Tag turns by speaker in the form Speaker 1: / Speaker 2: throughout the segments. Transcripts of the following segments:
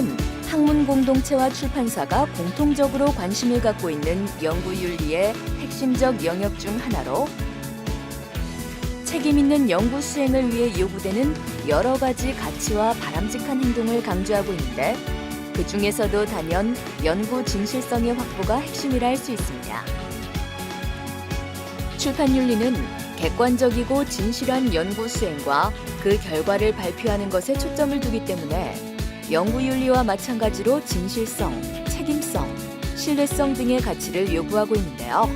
Speaker 1: 출판윤리는 학문 공동체와 출판사가 공통적으로 관심을 갖고 있는 연구윤리의 핵심적 영역 중 하나로 책임 있는 연구 수행을 위해 요구되는 여러 가지 가치와 바람직한 행동을 강조하고 있는데 그 중에서도 단연 연구 진실성의 확보가 핵심이라 할 수 있습니다. 출판윤리는 객관적이고 진실한 연구 수행과 그 결과를 발표하는 것에 초점을 두기 때문에 연구윤리와 마찬가지로 진실성, 책임성, 신뢰성 등의 가치를 요구하고 있는데요.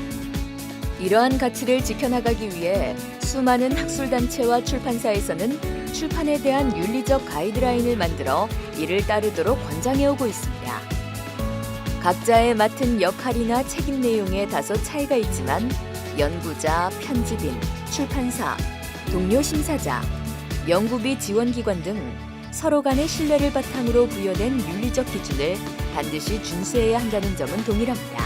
Speaker 1: 이러한 가치를 지켜나가기 위해 수많은 학술단체와 출판사에서는 출판에 대한 윤리적 가이드라인을 만들어 이를 따르도록 권장해오고 있습니다. 각자의 맡은 역할이나 책임 내용에 다소 차이가 있지만 연구자, 편집인, 출판사, 동료 심사자, 연구비 지원기관 등 서로 간의 신뢰를 바탕으로 부여된 윤리적 기준을 반드시 준수해야 한다는 점은 동일합니다.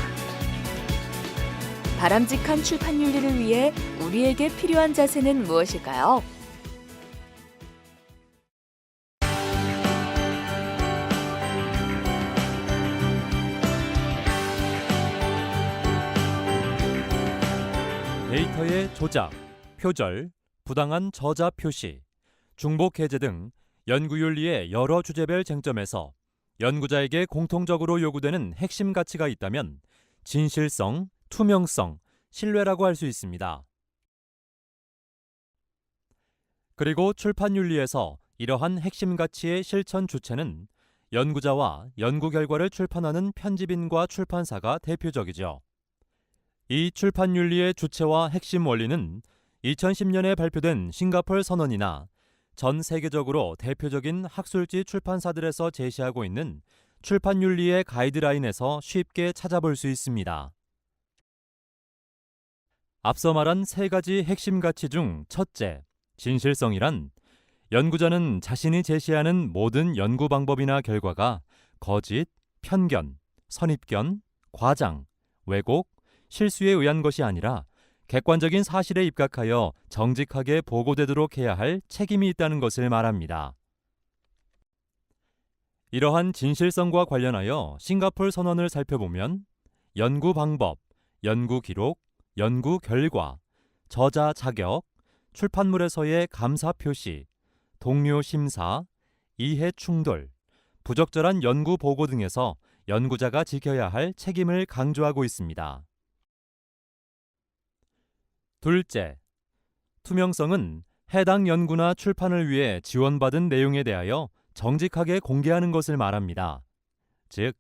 Speaker 1: 바람직한 출판 윤리를 위해 우리에게 필요한 자세는 무엇일까요?
Speaker 2: 데이터의 조작, 표절, 부당한 저자 표시, 중복 해제 등 연구윤리의 여러 주제별 쟁점에서 연구자에게 공통적으로 요구되는 핵심 가치가 있다면 진실성, 투명성, 신뢰라고 할 수 있습니다. 그리고 출판윤리에서 이러한 핵심 가치의 실천 주체는 연구자와 연구 결과를 출판하는 편집인과 출판사가 대표적이죠. 이 출판윤리의 주체와 핵심 원리는 2010년에 발표된 싱가포르 선언이나 전 세계적으로 대표적인 학술지 출판사들에서 제시하고 있는 출판윤리의 가이드라인에서 쉽게 찾아볼 수 있습니다. 앞서 말한 세 가지 핵심 가치 중 첫째, 진실성이란 연구자는 자신이 제시하는 모든 연구 방법이나 결과가 거짓, 편견, 선입견, 과장, 왜곡, 실수에 의한 것이 아니라 객관적인 사실에 입각하여 정직하게 보고되도록 해야 할 책임이 있다는 것을 말합니다. 이러한 진실성과 관련하여 싱가포르 선언을 살펴보면 연구 방법, 연구 기록, 연구 결과, 저자 자격, 출판물에서의 감사 표시, 동료 심사, 이해 충돌, 부적절한 연구 보고 등에서 연구자가 지켜야 할 책임을 강조하고 있습니다. 둘째, 투명성은 해당 연구나 출판을 위해 지원받은 내용에 대하여 정직하게 공개하는 것을 말합니다. 즉,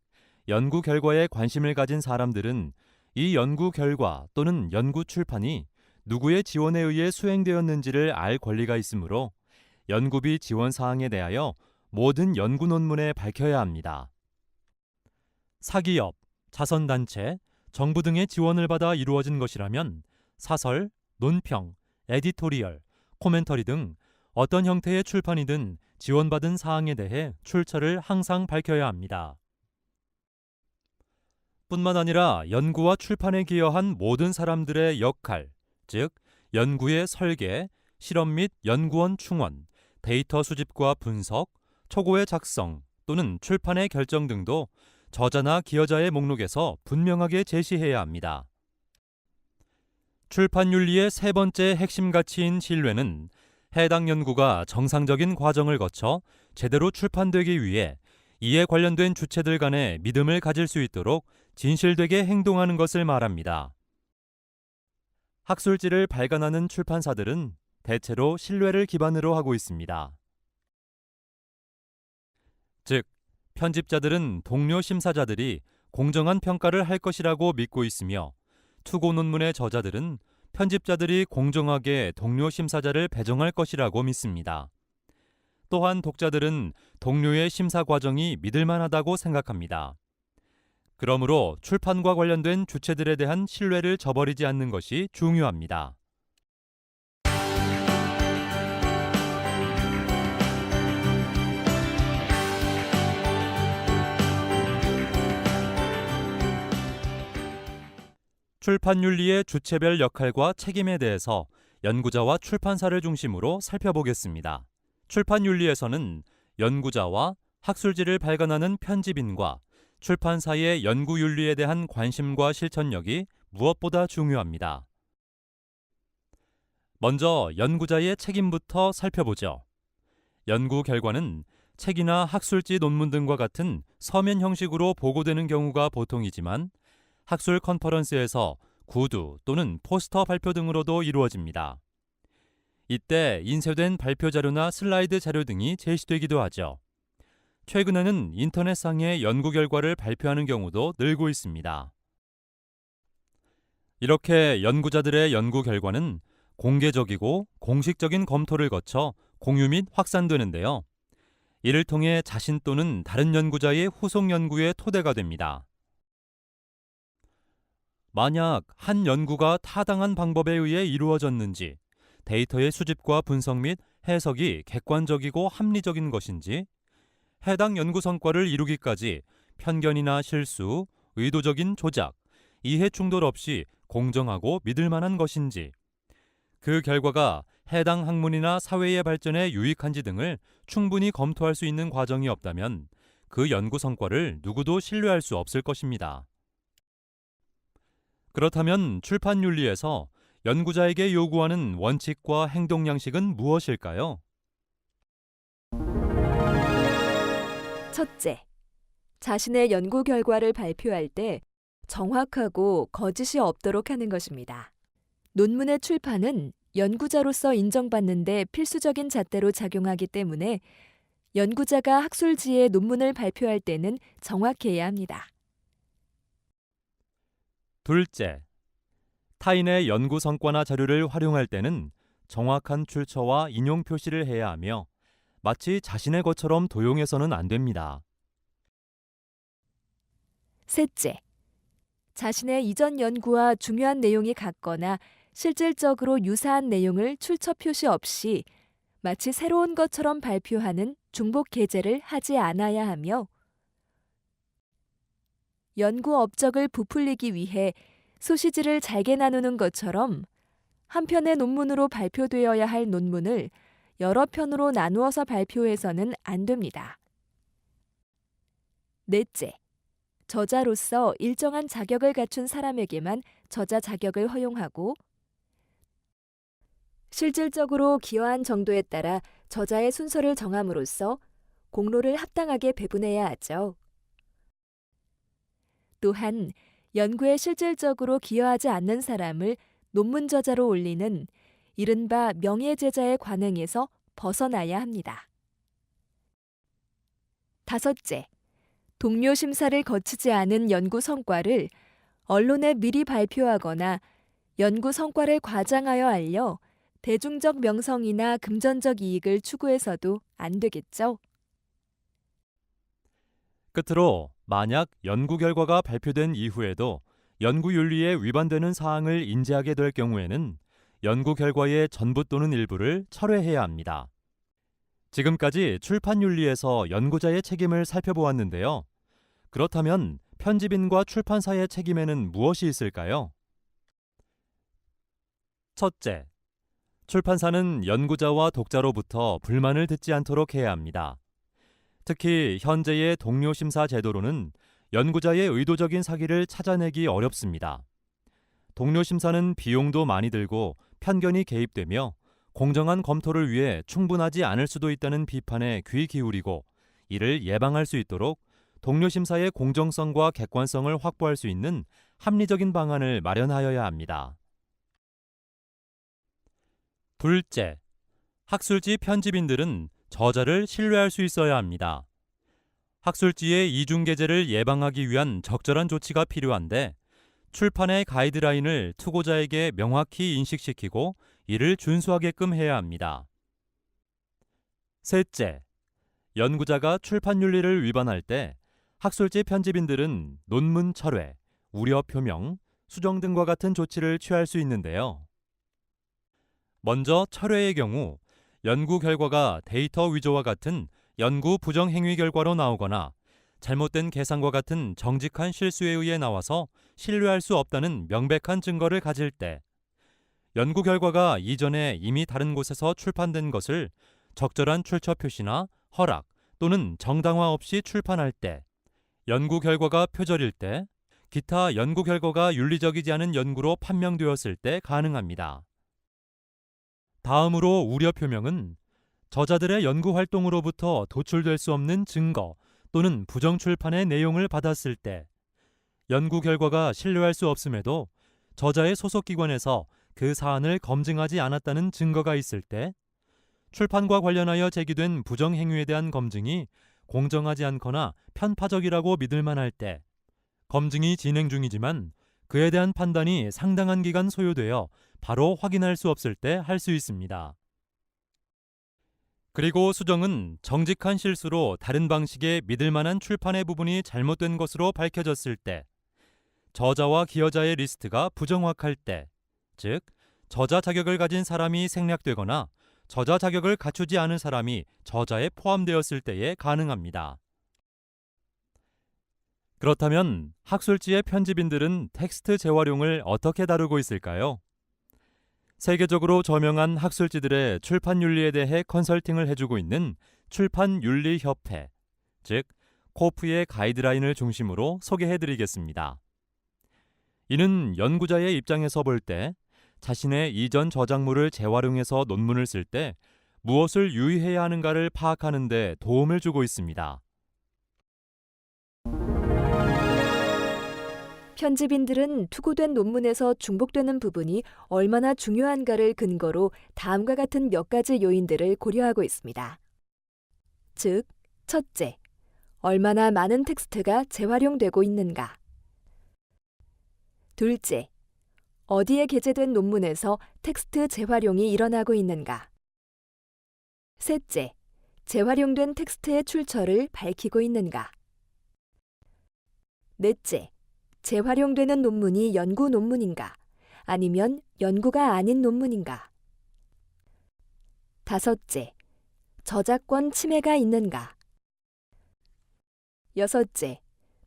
Speaker 2: 연구 결과에 관심을 가진 사람들은 이 연구 결과 또는 연구 출판이 누구의 지원에 의해 수행되었는지를 알 권리가 있으므로 연구비 지원 사항에 대하여 모든 연구 논문에 밝혀야 합니다. 사기업, 자선단체, 정부 등의 지원을 받아 이루어진 것이라면 사설, 논평, 에디토리얼, 코멘터리 등 어떤 형태의 출판이든 지원받은 사항에 대해 출처를 항상 밝혀야 합니다. 뿐만 아니라 연구와 출판에 기여한 모든 사람들의 역할, 즉 연구의 설계, 실험 및 연구원 충원, 데이터 수집과 분석, 초고의 작성 또는 출판의 결정 등도 저자나 기여자의 목록에서 분명하게 제시해야 합니다. 출판윤리의 세 번째 핵심 가치인 신뢰는 해당 연구가 정상적인 과정을 거쳐 제대로 출판되기 위해 이에 관련된 주체들 간에 믿음을 가질 수 있도록 진실되게 행동하는 것을 말합니다. 학술지를 발간하는 출판사들은 대체로 신뢰를 기반으로 하고 있습니다. 즉, 편집자들은 동료 심사자들이 공정한 평가를 할 것이라고 믿고 있으며 투고 논문의 저자들은 편집자들이 공정하게 동료 심사자를 배정할 것이라고 믿습니다. 또한 독자들은 동료의 심사 과정이 믿을만하다고 생각합니다. 그러므로 출판과 관련된 주체들에 대한 신뢰를 저버리지 않는 것이 중요합니다. 출판윤리의 주체별 역할과 책임에 대해서 연구자와 출판사를 중심으로 살펴보겠습니다. 출판윤리에서는 연구자와 학술지를 발간하는 편집인과 출판사의 연구윤리에 대한 관심과 실천력이 무엇보다 중요합니다. 먼저 연구자의 책임부터 살펴보죠. 연구 결과는 책이나 학술지 논문 등과 같은 서면 형식으로 보고되는 경우가 보통이지만 학술 컨퍼런스에서 구두 또는 포스터 발표 등으로도 이루어집니다. 이때 인쇄된 발표 자료나 슬라이드 자료 등이 제시되기도 하죠. 최근에는 인터넷상의 연구 결과를 발표하는 경우도 늘고 있습니다. 이렇게 연구자들의 연구 결과는 공개적이고 공식적인 검토를 거쳐 공유 및 확산되는데요. 이를 통해 자신 또는 다른 연구자의 후속 연구의 토대가 됩니다. 만약 한 연구가 타당한 방법에 의해 이루어졌는지, 데이터의 수집과 분석 및 해석이 객관적이고 합리적인 것인지, 해당 연구 성과를 이루기까지 편견이나 실수, 의도적인 조작, 이해 충돌 없이 공정하고 믿을 만한 것인지, 그 결과가 해당 학문이나 사회의 발전에 유익한지 등을 충분히 검토할 수 있는 과정이 없다면 그 연구 성과를 누구도 신뢰할 수 없을 것입니다. 그렇다면 출판윤리에서 연구자에게 요구하는 원칙과 행동 양식은 무엇일까요?
Speaker 3: 첫째, 자신의 연구 결과를 발표할 때 정확하고 거짓이 없도록 하는 것입니다. 논문의 출판은 연구자로서 인정받는 데 필수적인 잣대로 작용하기 때문에 연구자가 학술지에 논문을 발표할 때는 정확해야 합니다.
Speaker 2: 둘째, 타인의 연구 성과나 자료를 활용할 때는 정확한 출처와 인용 표시를 해야 하며 마치 자신의 것처럼 도용해서는 안 됩니다.
Speaker 3: 셋째, 자신의 이전 연구와 중요한 내용이 같거나 실질적으로 유사한 내용을 출처 표시 없이 마치 새로운 것처럼 발표하는 중복 게재를 하지 않아야 하며 연구 업적을 부풀리기 위해 소시지를 잘게 나누는 것처럼 한 편의 논문으로 발표되어야 할 논문을 여러 편으로 나누어서 발표해서는 안 됩니다. 넷째, 저자로서 일정한 자격을 갖춘 사람에게만 저자 자격을 허용하고 실질적으로 기여한 정도에 따라 저자의 순서를 정함으로써 공로를 합당하게 배분해야 하죠. 또한 연구에 실질적으로 기여하지 않는 사람을 논문 저자로 올리는 이른바 명예제자의 관행에서 벗어나야 합니다. 다섯째, 동료 심사를 거치지 않은 연구 성과를 언론에 미리 발표하거나 연구 성과를 과장하여 알려 대중적 명성이나 금전적 이익을 추구해서도 안 되겠죠.
Speaker 2: 끝으로 만약 연구 결과가 발표된 이후에도 연구윤리에 위반되는 사항을 인지하게 될 경우에는 연구 결과의 전부 또는 일부를 철회해야 합니다. 지금까지 출판윤리에서 연구자의 책임을 살펴보았는데요. 그렇다면 편집인과 출판사의 책임에는 무엇이 있을까요? 첫째, 출판사는 연구자와 독자로부터 불만을 듣지 않도록 해야 합니다. 특히 현재의 동료 심사 제도로는 연구자의 의도적인 사기를 찾아내기 어렵습니다. 동료 심사는 비용도 많이 들고 편견이 개입되며 공정한 검토를 위해 충분하지 않을 수도 있다는 비판에 귀 기울이고 이를 예방할 수 있도록 동료 심사의 공정성과 객관성을 확보할 수 있는 합리적인 방안을 마련하여야 합니다. 둘째, 학술지 편집인들은 저자를 신뢰할 수 있어야 합니다. 학술지의 이중게재를 예방하기 위한 적절한 조치가 필요한데 출판의 가이드라인을 투고자에게 명확히 인식시키고 이를 준수하게끔 해야 합니다. 셋째, 연구자가 출판윤리를 위반할 때 학술지 편집인들은 논문 철회, 우려 표명, 수정 등과 같은 조치를 취할 수 있는데요. 먼저 철회의 경우 연구 결과가 데이터 위조와 같은 연구 부정 행위 결과로 나오거나 잘못된 계산과 같은 정직한 실수에 의해 나와서 신뢰할 수 없다는 명백한 증거를 가질 때, 연구 결과가 이전에 이미 다른 곳에서 출판된 것을 적절한 출처 표시나 허락 또는 정당화 없이 출판할 때, 연구 결과가 표절일 때, 기타 연구 결과가 윤리적이지 않은 연구로 판명되었을 때 가능합니다. 다음으로 우려 표명은 저자들의 연구 활동으로부터 도출될 수 없는 증거 또는 부정 출판의 내용을 받았을 때, 연구 결과가 신뢰할 수 없음에도 저자의 소속기관에서 그 사안을 검증하지 않았다는 증거가 있을 때, 출판과 관련하여 제기된 부정 행위에 대한 검증이 공정하지 않거나 편파적이라고 믿을 만할 때, 검증이 진행 중이지만 그에 대한 판단이 상당한 기간 소요되어 바로 확인할 수 없을 때 할 수 있습니다. 그리고 수정은 정직한 실수로 다른 방식의 믿을 만한 출판의 부분이 잘못된 것으로 밝혀졌을 때, 저자와 기여자의 리스트가 부정확할 때, 즉 저자 자격을 가진 사람이 생략되거나 저자 자격을 갖추지 않은 사람이 저자에 포함되었을 때에 가능합니다. 그렇다면 학술지의 편집인들은 텍스트 재활용을 어떻게 다루고 있을까요? 세계적으로 저명한 학술지들의 출판 윤리에 대해 컨설팅을 해주고 있는 출판윤리협회, 즉 코프의 가이드라인을 중심으로 소개해드리겠습니다. 이는 연구자의 입장에서 볼 때 자신의 이전 저작물을 재활용해서 논문을 쓸 때 무엇을 유의해야 하는가를 파악하는 데 도움을 주고 있습니다.
Speaker 3: 편집인들은 투고된 논문에서 중복되는 부분이 얼마나 중요한가를 근거로 다음과 같은 몇 가지 요인들을 고려하고 있습니다. 즉, 첫째, 얼마나 많은 텍스트가 재활용되고 있는가. 둘째, 어디에 게재된 논문에서 텍스트 재활용이 일어나고 있는가. 셋째, 재활용된 텍스트의 출처를 밝히고 있는가. 넷째, 재활용되는 논문이 연구 논문인가, 아니면 연구가 아닌 논문인가. 다섯째, 저작권 침해가 있는가. 여섯째,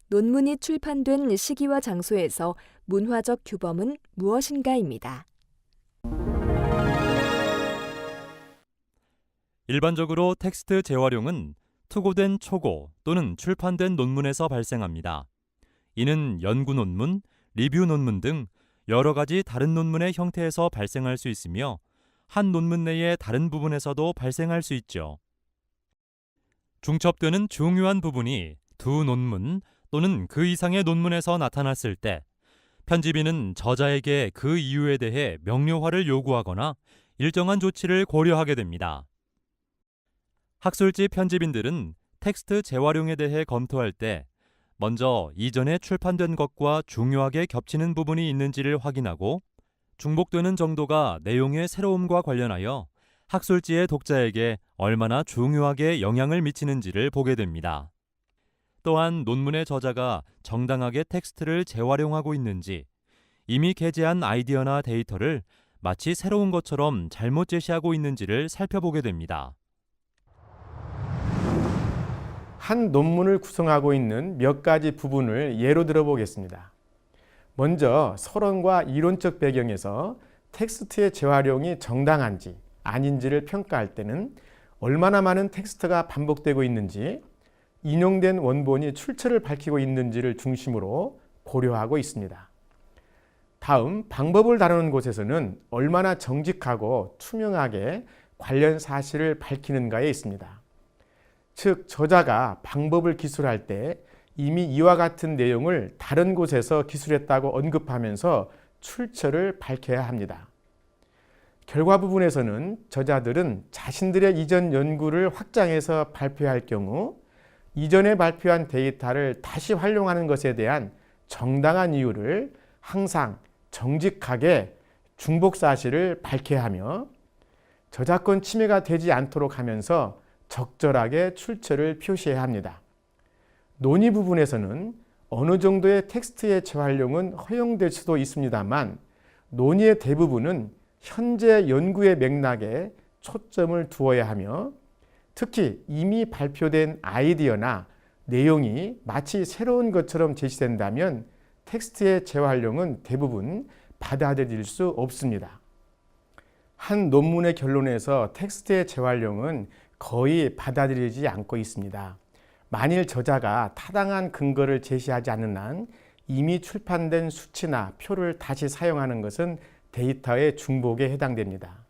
Speaker 3: 논문이 출판된 시기와 장소에서 문화적 규범은 무엇인가입니다.
Speaker 2: 일반적으로 텍스트 재활용은 투고된 초고 또는 출판된 논문에서 발생합니다. 이는 연구 논문, 리뷰 논문 등 여러 가지 다른 논문의 형태에서 발생할 수 있으며 한 논문 내의 다른 부분에서도 발생할 수 있죠. 중첩되는 중요한 부분이 두 논문 또는 그 이상의 논문에서 나타났을 때 편집인은 저자에게 그 이유에 대해 명료화를 요구하거나 일정한 조치를 고려하게 됩니다. 학술지 편집인들은 텍스트 재활용에 대해 검토할 때 먼저 이전에 출판된 것과 중요하게 겹치는 부분이 있는지를 확인하고 중복되는 정도가 내용의 새로움과 관련하여 학술지의 독자에게 얼마나 중요하게 영향을 미치는지를 보게 됩니다. 또한 논문의 저자가 정당하게 텍스트를 재활용하고 있는지, 이미 게재한 아이디어나 데이터를 마치 새로운 것처럼 잘못 제시하고 있는지를 살펴보게 됩니다.
Speaker 4: 한 논문을 구성하고 있는 몇 가지 부분을 예로 들어보겠습니다. 먼저 서론과 이론적 배경에서 텍스트의 재활용이 정당한지 아닌지를 평가할 때는 얼마나 많은 텍스트가 반복되고 있는지, 인용된 원본이 출처를 밝히고 있는지를 중심으로 고려하고 있습니다. 다음, 방법을 다루는 곳에서는 얼마나 정직하고 투명하게 관련 사실을 밝히는가에 있습니다. 즉, 저자가 방법을 기술할 때 이미 이와 같은 내용을 다른 곳에서 기술했다고 언급하면서 출처를 밝혀야 합니다. 결과 부분에서는 저자들은 자신들의 이전 연구를 확장해서 발표할 경우 이전에 발표한 데이터를 다시 활용하는 것에 대한 정당한 이유를 항상 정직하게 중복 사실을 밝혀야 하며 저작권 침해가 되지 않도록 하면서 적절하게 출처를 표시해야 합니다. 논의 부분에서는 어느 정도의 텍스트의 재활용은 허용될 수도 있습니다만 논의의 대부분은 현재 연구의 맥락에 초점을 두어야 하며 특히 이미 발표된 아이디어나 내용이 마치 새로운 것처럼 제시된다면 텍스트의 재활용은 대부분 받아들일 수 없습니다. 한 논문의 결론에서 텍스트의 재활용은 거의 받아들이지 않고 있습니다. 만일 저자가 타당한 근거를 제시하지 않는 한 이미 출판된 수치나 표를 다시 사용하는 것은 데이터의 중복에 해당됩니다.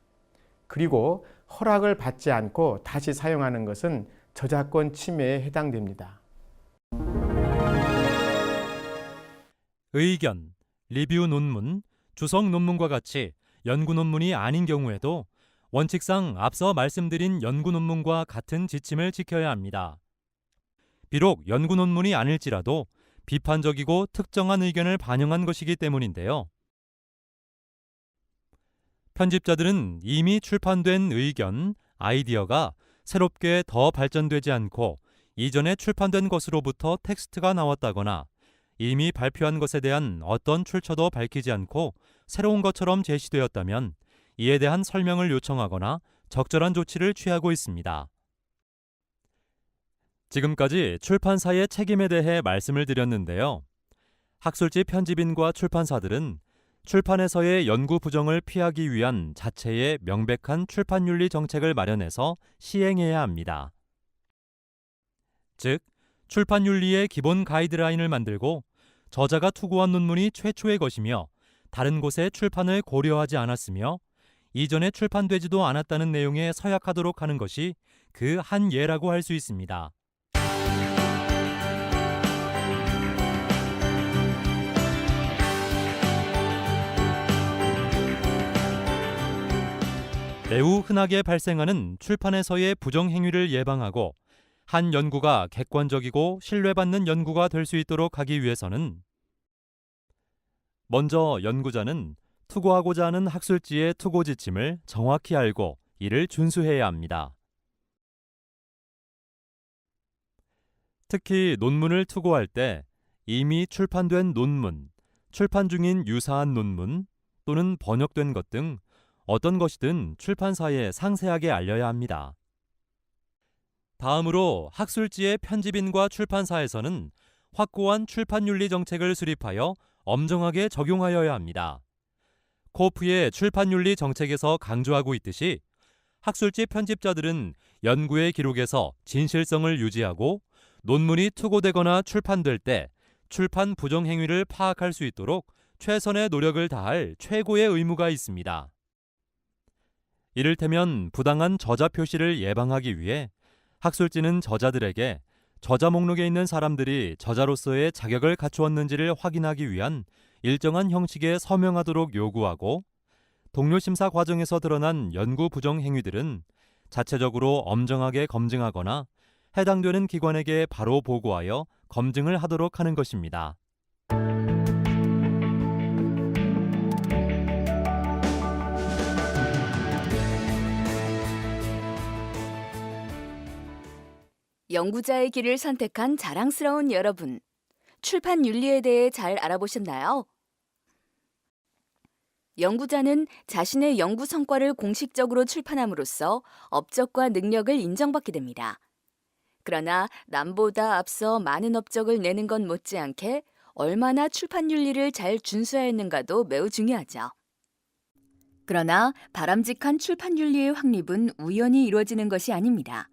Speaker 4: 그리고 허락을 받지 않고 다시 사용하는 것은 저작권 침해에 해당됩니다.
Speaker 2: 의견, 리뷰 논문, 주석 논문과 같이 연구 논문이 아닌 경우에도 원칙상 앞서 말씀드린 연구 논문과 같은 지침을 지켜야 합니다. 비록 연구 논문이 아닐지라도 비판적이고 특정한 의견을 반영한 것이기 때문인데요. 편집자들은 이미 출판된 의견, 아이디어가 새롭게 더 발전되지 않고 이전에 출판된 것으로부터 텍스트가 나왔다거나 이미 발표한 것에 대한 어떤 출처도 밝히지 않고 새로운 것처럼 제시되었다면 이에 대한 설명을 요청하거나 적절한 조치를 취하고 있습니다. 지금까지 출판사의 책임에 대해 말씀을 드렸는데요. 학술지 편집인과 출판사들은 출판에서의 연구 부정을 피하기 위한 자체의 명백한 출판윤리 정책을 마련해서 시행해야 합니다. 즉, 출판윤리의 기본 가이드라인을 만들고 저자가 투고한 논문이 최초의 것이며 다른 곳의 출판을 고려하지 않았으며 이전에 출판되지도 않았다는 내용에 서약하도록 하는 것이 그 한 예라고 할 수 있습니다. 매우 흔하게 발생하는 출판에서의 부정행위를 예방하고 한 연구가 객관적이고 신뢰받는 연구가 될 수 있도록 하기 위해서는 먼저 연구자는 투고하고자 하는 학술지의 투고 지침을 정확히 알고 이를 준수해야 합니다. 특히 논문을 투고할 때 이미 출판된 논문, 출판 중인 유사한 논문 또는 번역된 것 등 어떤 것이든 출판사에 상세하게 알려야 합니다. 다음으로 학술지의 편집인과 출판사에서는 확고한 출판윤리 정책을 수립하여 엄정하게 적용하여야 합니다. 코프의 출판윤리 정책에서 강조하고 있듯이 학술지 편집자들은 연구의 기록에서 진실성을 유지하고 논문이 투고되거나 출판될 때 출판 부정 행위를 파악할 수 있도록 최선의 노력을 다할 최고의 의무가 있습니다. 이를테면 부당한 저자 표시를 예방하기 위해 학술지는 저자들에게 저자 목록에 있는 사람들이 저자로서의 자격을 갖추었는지를 확인하기 위한 일정한 형식에 서명하도록 요구하고 동료 심사 과정에서 드러난 연구 부정 행위들은 자체적으로 엄정하게 검증하거나 해당되는 기관에게 바로 보고하여 검증을 하도록 하는 것입니다.
Speaker 1: 연구자의 길을 선택한 자랑스러운 여러분, 출판 윤리에 대해 잘 알아보셨나요? 연구자는 자신의 연구 성과를 공식적으로 출판함으로써 업적과 능력을 인정받게 됩니다. 그러나 남보다 앞서 많은 업적을 내는 것 못지않게 얼마나 출판 윤리를 잘 준수하였는가도 매우 중요하죠. 그러나 바람직한 출판 윤리의 확립은 우연히 이루어지는 것이 아닙니다.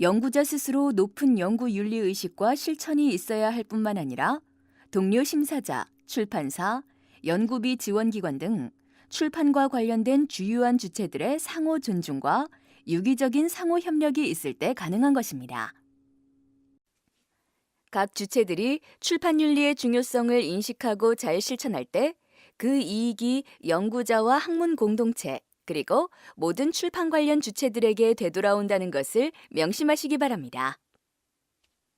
Speaker 1: 연구자 스스로 높은 연구 윤리 의식과 실천이 있어야 할 뿐만 아니라 동료 심사자, 출판사, 연구비 지원기관 등 출판과 관련된 주요한 주체들의 상호 존중과 유기적인 상호 협력이 있을 때 가능한 것입니다. 각 주체들이 출판 윤리의 중요성을 인식하고 잘 실천할 때 그 이익이 연구자와 학문 공동체, 그리고 모든 출판 관련 주체들에게 되돌아온다는 것을 명심하시기 바랍니다.